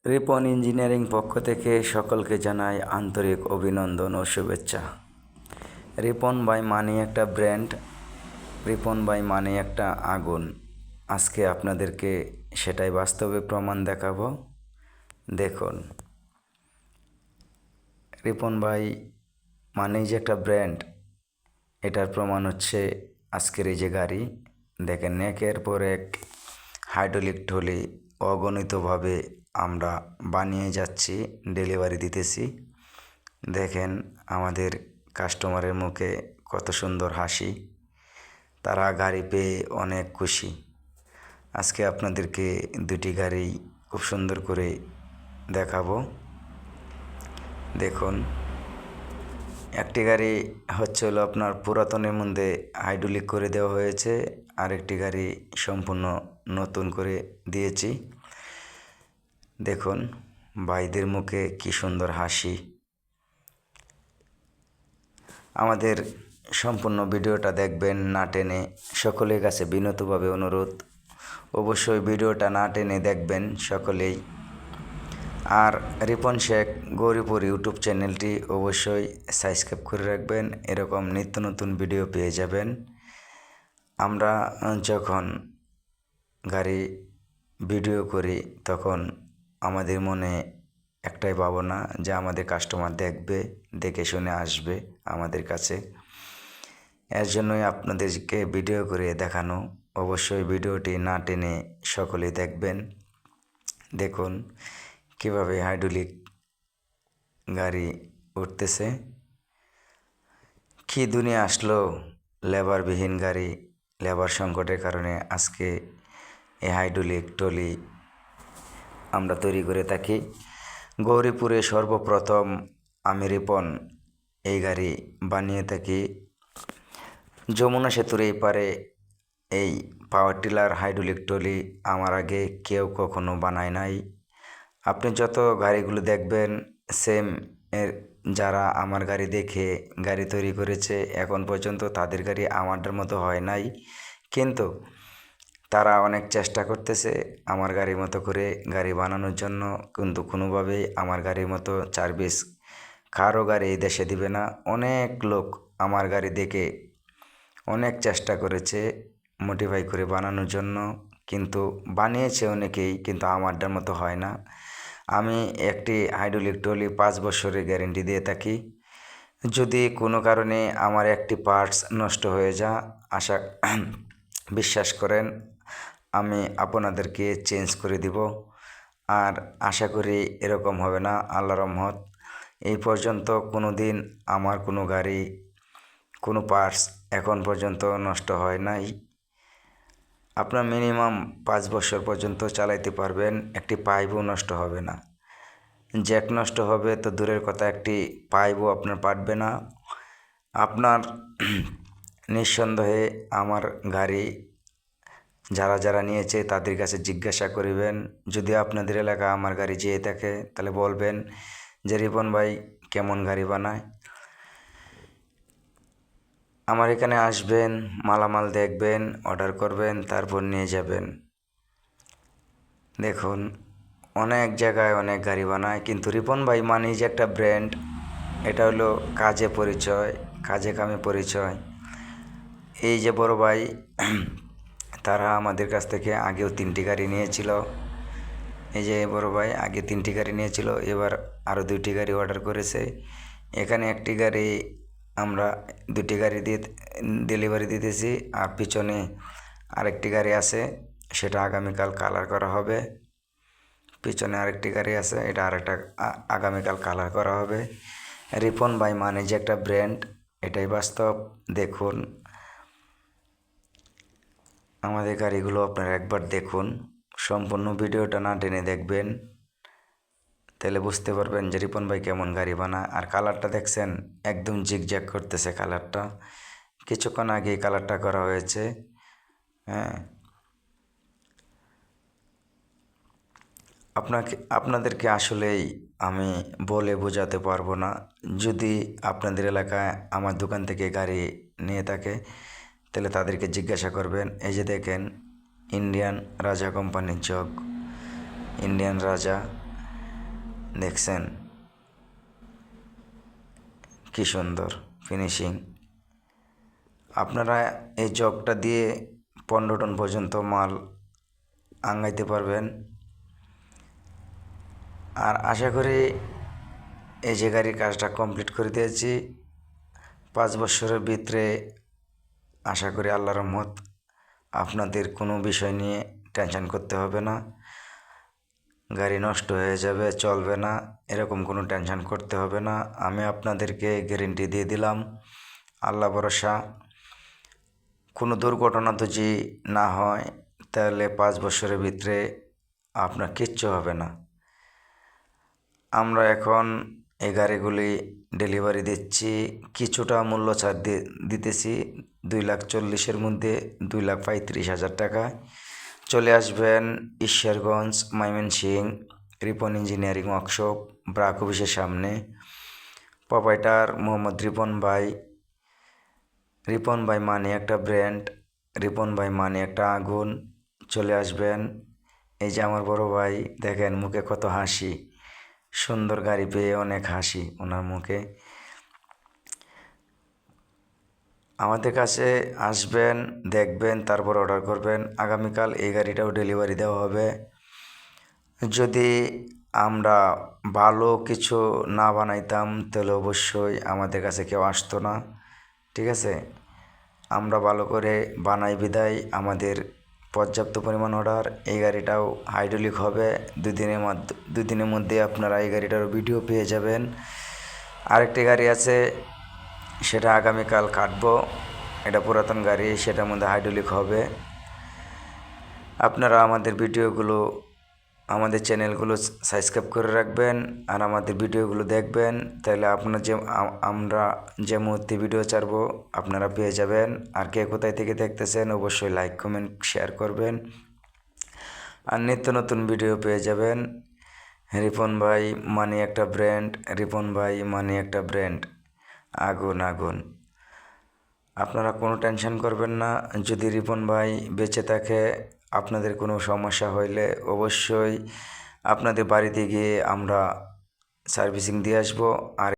Ripon engineering পক্ষ থেকে সকলকে জানাই আন্তরিক অভিনন্দন ও শুভেচ্ছা। রিপন বাই মানি একটা ব্র্যান্ড, রিপন বাই মানি একটা আগুন। আজকে আপনাদেরকে সেটাই বাস্তবে প্রমাণ দেখাবো। দেখুন, রিপন বাই মানি যে একটা ব্র্যান্ড, এটার প্রমাণ হচ্ছে আজকের এই যে গাড়ি। দেখেন, একের পর এক হাইড্রোলিক ট্রলি অগণিতভাবে আমরা বানিয়ে যাচ্ছি, ডেলিভারি দিতেছি। দেখেন আমাদের কাস্টমারের মুখে কত সুন্দর হাসি, তারা গাড়ি পেয়ে অনেক খুশি। আজকে আপনাদেরকে দুটি গাড়ি খুব সুন্দর করে দেখাবো। দেখুন, একটি গাড়ি হলো আপনার পুরাতনের মধ্যে হাইড্রোলিক করে দেওয়া হয়েছে, আরেকটি গাড়ি সম্পূর্ণ নতুন করে দিয়েছি। দেখুন ভাইদের মুখে কি সুন্দর হাসি। আমাদের সম্পূর্ণ ভিডিওটা দেখবেন না টেনে। সকলের কাছে বিনীতভাবে অনুরোধ, অবশ্যই ভিডিওটা না টেনে দেখবেন সকলেই। আর রিপন শেখ গৌরীপুর ইউটিউব চ্যানেলটি অবশ্যই সাবস্ক্রাইব করে রাখবেন, এরকম নিত্য নতুন ভিডিও পেয়ে যাবেন। আমরা যখন গাড়ি ভিডিও করি তখন আমাদের মনে একটাই ভাবনা যে আমাদের কাস্টমার দেখবে, দেখে শুনে আসবে আমাদের কাছে। এর জন্যই আপনাদেরকে ভিডিও করে দেখানো। অবশ্যই ভিডিওটি না টেনে সকলেই দেখবেন। দেখুন কীভাবে হাইড্রোলিক গাড়ি উঠতেছে। কী দুনিয়া আসলো, লেবারবিহীন গাড়ি। লেবার সংকটের কারণে আজকে এই হাইড্রোলিক ট্রলি আমরা তৈরি করে থাকি। গৌরীপুরে সর্বপ্রথম আমি রিপন এই গাড়ি বানিয়ে থাকি। যমুনা সেতুর এই পারে এই পাওয়ার টিলার হাইড্রোলিক ট্রলি আমার আগে কেউ কখনো বানায় নাই। আপনি যত গাড়িগুলো দেখবেন সেম এর যারা আমার গাড়ি দেখে গাড়ি তৈরি করেছে এখন পর্যন্ত তাদের গাড়ি আমাদের মতো হয় নাই, কিন্তু তারা অনেক চেষ্টা করতেছে আমার গাড়ির মতো করে গাড়ি বানানোর জন্য, কিন্তু কোনোভাবেই আমার গাড়ির মতো সার্ভিস কারো গাড়ি এই দেশে দিবে না। অনেক লোক আমার গাড়ি দেখে অনেক চেষ্টা করেছে মডিফাই করে বানানোর জন্য, কিন্তু বানিয়েছে অনেকেই, কিন্তু আমারটার মতো হয় না। আমি একটি হাইড্রোলিক ট্রলি 5 বছরের গ্যারেন্টি দিয়ে থাকি। যদি কোনো কারণে আমার একটি পার্টস নষ্ট হয়ে বিশ্বাস করেন আমি আপনাদেরকে চেঞ্জ করে দিব। আর আশা করি এরকম হবে না, আল্লাহর রহমত। এই পর্যন্ত কোনো দিন আমার কোনো গাড়ি কোনো পার্টস এখন পর্যন্ত নষ্ট হয় নাই। আপনার মিনিমাম 5 বছর পর্যন্ত চালাইতে পারবেন, একটি পাইপও নষ্ট হবে না। জ্যাক নষ্ট হবে তো দূরের কথা, একটি পাইপও আপনার পারবে না। আপনার নিঃসন্দেহে আমার গাড়ি যারা যারা নিয়েছে তাদের কাছে জিজ্ঞাসা করিবেন। যদি আপনাদের এলাকা আমার গাড়ি যেয়ে থাকে তাহলে বলবেন যে রিপন ভাই কেমন গাড়ি বানায়। আমার এখানে আসবেন, মালামাল দেখবেন, অর্ডার করবেন, তারপর নিয়ে যাবেন। দেখুন অনেক জায়গায় অনেক গাড়ি বানায়, কিন্তু রিপন ভাই মানি যে একটা ব্র্যান্ড, এটা হলো কাজে পরিচয়, কাজে কামে পরিচয়। এই যে বড় ভাই তারা আমাদের কাছ থেকে আগেও 3টি গাড়ি নিয়েছিল। এই যে বড় ভাই আগে 3টি গাড়ি নিয়েছিল, এবার আরও 2টি গাড়ি অর্ডার করেছে। এখানে একটি গাড়ি আমরা 2টি গাড়ি দিয়ে ডেলিভারি দিতেছি, আর পিছনে আরেকটি গাড়ি আছে, সেটা আগামীকাল কালার করা হবে। পিছনে আরেকটি গাড়ি আছে, এটা আগামীকাল কালার করা হবে। রিপন বাই মানে যে একটা ব্র্যান্ড, এটাই বাস্তব। দেখুন আমাদের গাড়িগুলো আপনারা একবার দেখুন, সম্পূর্ণ ভিডিওটা না টেনে দেখবেন, তাহলে বুঝতে পারবেন যে রিপন ভাই কেমন গাড়ি বানায়। আর কালারটা দেখছেন একদম জিগজ্যাগ করতেছে কালারটা, কিছুক্ষণ আগে কালারটা করা হয়েছে। হ্যাঁ, আপনাদেরকে আসলেই আমি বলে বোঝাতে পারবো না। যদি আপনাদের এলাকায় আমার দোকান থেকে গাড়ি নিয়ে থাকে তাহলে তাদেরকে জিজ্ঞাসা করবেন। এই যে দেখেন ইন্ডিয়ান রাজা কোম্পানির জগ, ইন্ডিয়ান রাজা, দেখছেন কি সুন্দর ফিনিশিং। আপনারা এই জগটা দিয়ে 15 টন পর্যন্ত মাল আঙ্গাইতে পারবেন। আর আশা করি এই যে গাড়ির কাজটা কমপ্লিট করে দিয়েছি 5 বছরের ভিতরে। আশা করি আল্লাহর রহমত আপনাদের কোনো বিষয় নিয়ে টেনশন করতে হবে না, গাড়ি নষ্ট হয়ে যাবে, চলবে না, এরকম কোনো টেনশন করতে হবে না। আমি আপনাদেরকে গ্যারেন্টি দিয়ে দিলাম, আল্লাহ ভরসা। কোনো দুর্ঘটনা যদি না হয় তাহলে 5 বছরের ভিতরে আপনার কিচ্ছু হবে না। আমরা এখন এই গাড়িগুলি ডেলিভারি দিচ্ছি, কিছুটা মূল্য ছাড় দিতেছি। 2,40,000-এর মধ্যে 2,35,000 টাকা। চলে আসবেন ঈশ্বরগঞ্জ, ময়মনসিংহ, রিপন ইঞ্জিনিয়ারিং ওয়ার্কশপ, ব্রাক অফিসের সামনে। প্রোপাইটার মোহাম্মদ রিপন ভাই। রিপন ভাই মানে একটা ব্র্যান্ড, রিপন ভাই মানে একটা আগুন। চলে আসবেন। এই যে আমার বড় ভাই, দেখেন মুখে কত হাসি, সুন্দর গাড়ি পেয়ে অনেক হাসি ওনার মুখে। আমাদের কাছে আসবেন, দেখবেন, তারপর অর্ডার করবেন। আগামীকাল এই গাড়িটাও ডেলিভারি দেওয়া হবে। যদি আমরা ভালো কিছু না বানাইতাম তাহলে অবশ্যই আমাদের কাছে কেউ আসতো না, ঠিক আছে? আমরা ভালো করে বানাই বিদায় আমাদের পর্যাপ্ত পরিমাণ অর্ডার। এই গাড়িটাও হাইড্রোলিক হবে। 2 দিনের মধ্যে আপনারা এই গাড়িটার ভিডিও পেয়ে যাবেন। আরেকটি গাড়ি আছে, সেটা আগামীকাল কাটবো। এটা পুরাতন গাড়ি, সেটার মধ্যে হাইড্রোলিক হবে। আপনারা আমাদের ভিডিওগুলো, আমাদের চ্যানেলগুলো সাবস্ক্রাইব করে রাখবেন আর আমাদের ভিডিওগুলো দেখবেন। তাহলে আপনার আমরা যে মুহূর্তে ভিডিও ছাড়বো আপনারা পেয়ে যাবেন। আর কে কোথায় থেকে দেখতেছেন অবশ্যই লাইক, কমেন্ট, শেয়ার করবেন। আর নিত্য নতুন ভিডিও পেয়ে যাবেন। রিপন ভাই মানে একটা ব্র্যান্ড, রিপন ভাই মানে একটা ব্র্যান্ড, আগুন আগুন। আপনারা কোনো টেনশন করবেন না। যদি রিপন ভাই বেঁচে থাকে, আপনাদের কোনো সমস্যা হইলে অবশ্যই আপনাদের বাড়িতে গিয়ে আমরা সার্ভিসিং দিয়ে আসবো। আর